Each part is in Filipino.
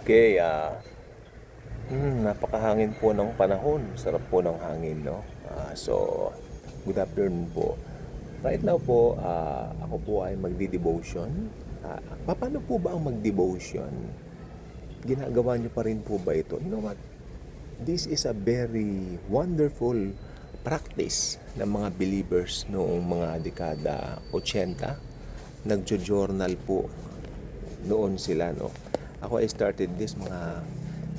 Okay, napakahangin po ng panahon. Sarap po ng hangin, no? Good afternoon po. Right now po, ako po ay magdi-devotion. Paano po ba ang mag-devotion? Ginagawa niyo pa rin po ba ito? You know what? This is a very wonderful practice ng mga believers noong mga dekada 80. Nagjo-journal po noon sila, no? Ako I started this mga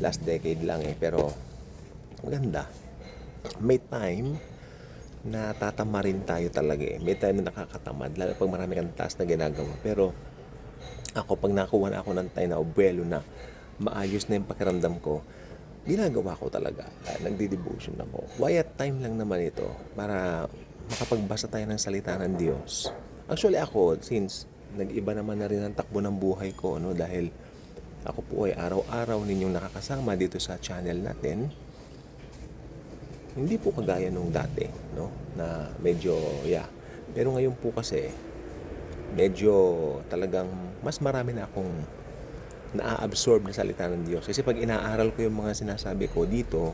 last decade lang pero maganda. May time na tatama rin tayo talaga May time na nakakatamad, lalo pag marami kang task na ginagawa. Pero ako, pag nakuha na ako ng time na buwelo na, maayos na yung pakiramdam ko, ginagawa ko talaga. Nagdi-devotion ako. Quiet time lang naman ito para makapagbasa tayo ng salita ng Diyos. Actually ako, since nag-iba naman na rin ang takbo ng buhay ko, no, dahil ako po ay araw-araw ninyong nakakasama dito sa channel natin. Hindi po kagaya nung dati, no? Na medyo, Pero ngayon po kasi, medyo talagang mas marami na akong na-absorb na salita ng Diyos. Kasi pag inaaral ko yung mga sinasabi ko dito,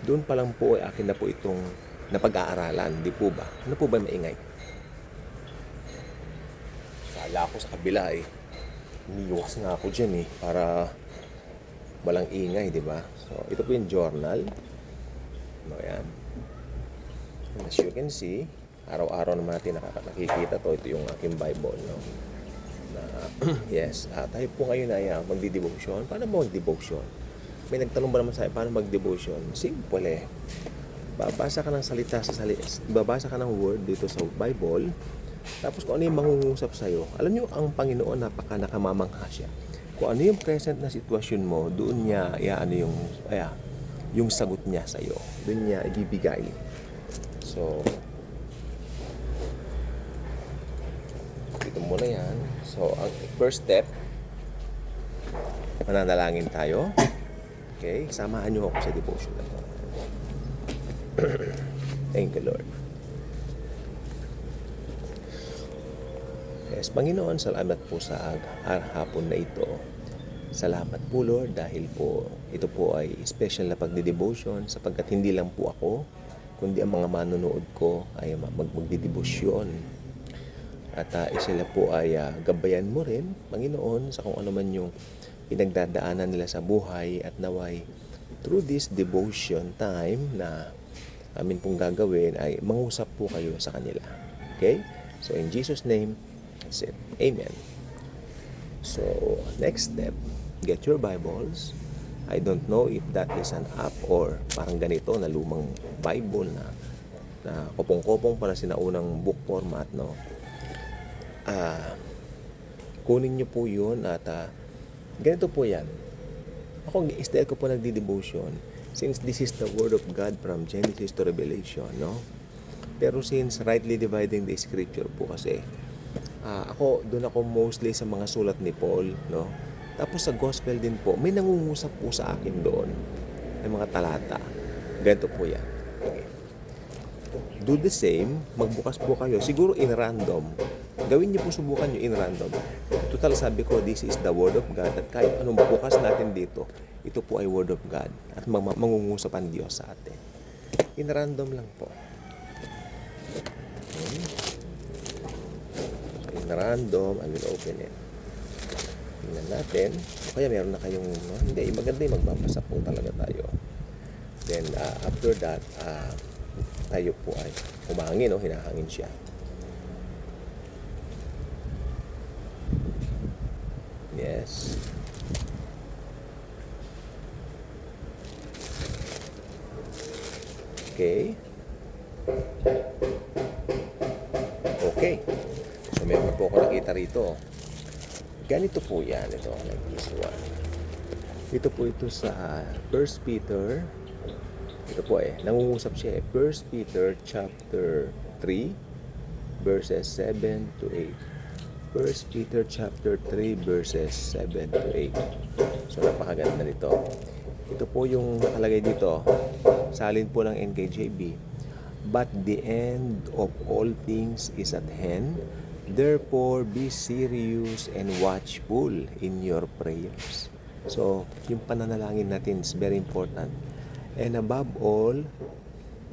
doon pa lang po ay akin na po itong napag-aaralan. Di po ba? Ano po ba maingay? Kala ko sa kabila Umiiwas nga ako dyan para walang ingay, di ba? So, ito po yung journal. No, yan. And as you can see, araw-araw naman natin nakikita to. Ito yung aking Bible, no? Na, yes, tayo po ngayon ay magdi-devotion. Paano mo mag-devotion? May nagtanong ba naman sa akin, paano mag-devotion? Simple Babasa ka ng babasa ka ng word dito sa Bible. Tapos kung ano yung mangungusap sa'yo, alam nyo, ang Panginoon nakamamangha siya. Kung ano yung present na sitwasyon mo, doon niya, yung sagot niya sa'yo. Doon niya ibibigay. So, dito muna yan. So, ang first step, mananalangin tayo. Okay? Samahan nyo ako sa devotion na to. Thank you, Lord. Yes, Panginoon, salamat po sa hapon na ito. Salamat po, Lord, dahil po ito po ay special na pagdidevotion sapagkat hindi lang po ako, kundi ang mga manonood ko ay magdidebosyon. At sila po ay gabayan mo rin, Panginoon, sa kung ano man yung pinagdadaanan nila sa buhay at naway through this devotion time na amin pong gagawin ay mangusap po kayo sa kanila. Okay? So, in Jesus' name, that's it. Amen. So, next step, get your Bibles. I don't know if that is an app or parang ganito na lumang Bible na kopong-kopong para sinaunang book format, no? Kunin nyo po yun at ganito po yan. Ako, instead ko po nagdi-devotion since this is the Word of God from Genesis to Revelation, no? Pero since rightly dividing the Scripture po kasi, doon ako mostly sa mga sulat ni Paul, no? Tapos sa gospel din po, may nangungusap po sa akin doon ng mga talata. Ganito po yan. Okay. Do the same, magbukas po kayo. Siguro in random. Gawin niyo po, subukan niyo in random. Total, sabi ko, this is the Word of God. At kahit anong bukas natin dito, ito po ay Word of God. At mangungusap ang Diyos sa atin. In random lang po. Okay. In random, I will open it. Tingnan natin. O kaya meron na kayong, hindi, maganda yung magbabasa po talaga tayo. Then, after that, tayo po ay humangin, hinahangin siya. Yes. Okay. Okay. So, meron po ako nakita rito. Ganito po yan. Ito, like this one. Ito po ito sa 1 Peter. Ito po nangungusap siya 1 Peter chapter 3 verses 7 to 8. 1 Peter chapter 3 verses 7 to 8. So, napakaganda nito. Ito po yung nakalagay dito. Salin po ng NKJV. But the end of all things is at hand. Therefore, be serious and watchful in your prayers. So, yung pananalangin natin is very important. And above all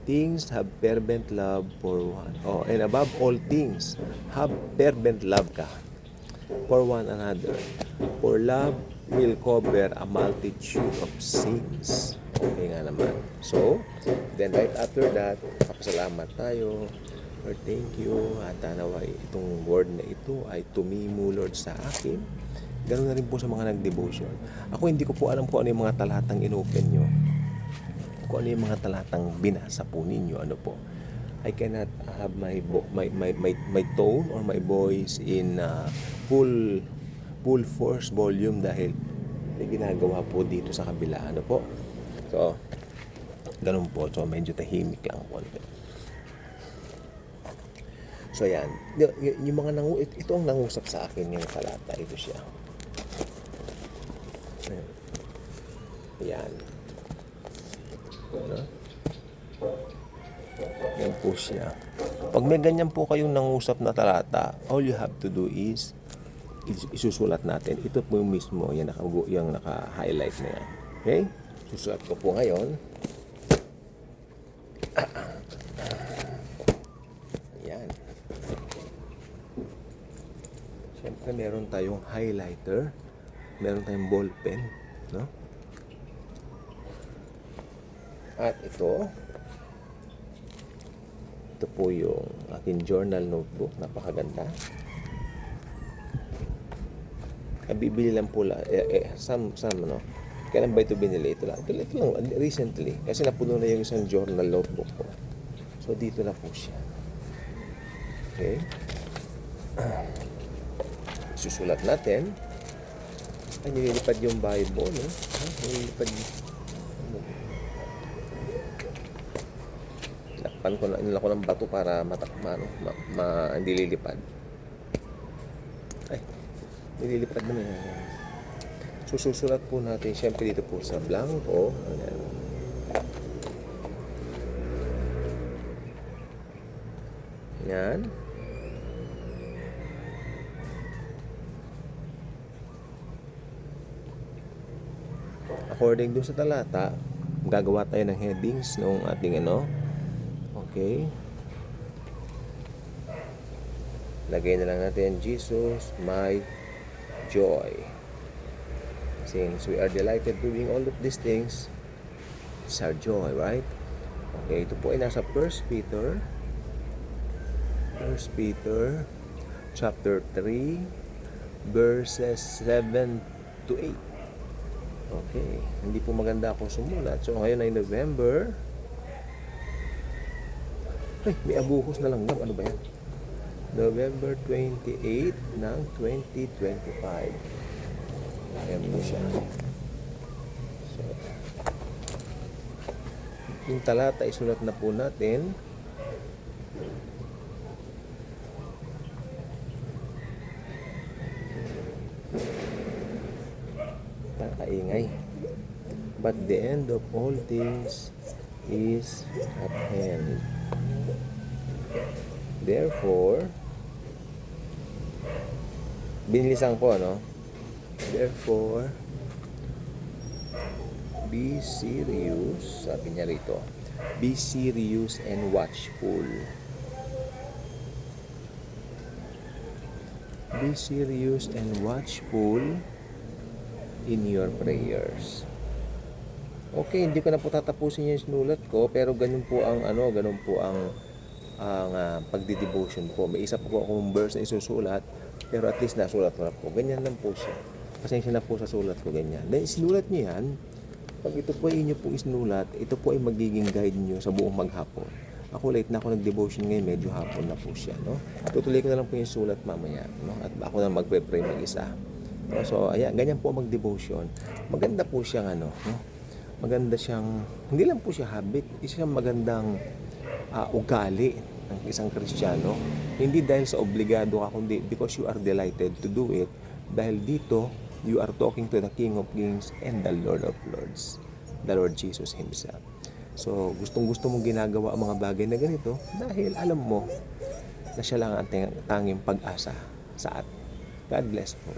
things, have fervent love for one. Oh, and above all things, have fervent love ka for one another. For love will cover a multitude of sins. Okay nga naman. So, then right after that, kapasalamat tayo. Lord, thank you. At naway itong word na ito ay tumimo, Lord, sa akin. Ganoon na rin po sa mga nag-devotion. Ako hindi ko po alam kung ano yung mga talatang inopen nyo. Kung ano yung mga talatang binasa po ninyo. Ano po. I cannot have my tone or my voice in full force volume dahil may ginagawa po dito sa kabila. Ano po. So, ganun po. So, medyo tahimik lang po. So, yan. Yung mga ito ang nangusap sa akin yung talata. Ito siya. Yan. Ano? Yan po siya. Pag may ganyan po kayong nangusap na talata, all you have to do is isusulat natin. Ito po yung mismo, yung naka-highlight na yan. Okay? Susulat ko po ngayon. Yan. Siyempre, meron tayong highlighter. Meron tayong ballpen. No? At ito po yung aking journal notebook. Napakaganda. Bibili lang po some ano. Kailan ba ito binili? Ito lang recently. Kasi napuno na yung isang journal notebook ko. So, dito na po siya. Okay. Susulat natin. Ay, nililipad yung Bible, no? Nililipad yung... Nakpan ko na ng bato para hindi lilipad. Ay, nililipad naman yan. Sususulat po natin, syempre dito po sa blanco. Ayan. Yan. According dun sa talata, gagawa tayo ng headings noong ating Okay. Lagay na lang natin, Jesus, my joy. Since we are delighted doing all of these things, it's our joy, right? Okay, ito po ay nasa 1 Peter chapter 3 verses 7 to 8. Okay, hindi po maganda akong sumulat. So ngayon ay November. Ay, may abuhos na lang. Ano ba yan? November 28 ng 2025. Ayan po siya. So, yung talata isulat na po natin. Kaingay. But the end of all things is at hand. Therefore, binilisan ko, Therefore, be serious, sabi niya rito. Be serious and watchful. Be serious and watchful in your prayers. Okay, hindi ko na po tatapusin yung sinulat ko, pero ganun po ang pagdi-devotion po. May isa po akong verse na isusulat, pero at least nasulat ko na po. Ganyan lang po siya. Pasensya na po sa sulat ko, ganyan. Then sinulat niyo yan, pag ito po ay inyo pong isinulat, ito po ay magiging guide niyo sa buong maghapon. Ako late na ako nag-devotion ngayon, medyo hapon na po siya, no? Tutuloy ko na lang po yung sulat mamaya, no? At ako na magpe-pray mag-isa. No? So, ayan, ganyan po mag-devotion. Maganda po siyang no? Maganda siyang, hindi lang po siya habit, isa siyang magandang ugali ng isang Kristiyano. Hindi dahil sa obligado ka, kundi because you are delighted to do it. Dahil dito, you are talking to the King of Kings and the Lord of Lords, the Lord Jesus Himself. So, gustong-gusto mong ginagawa ang mga bagay na ganito dahil alam mo na siya lang ang tanging pag-asa sa atin. God bless po.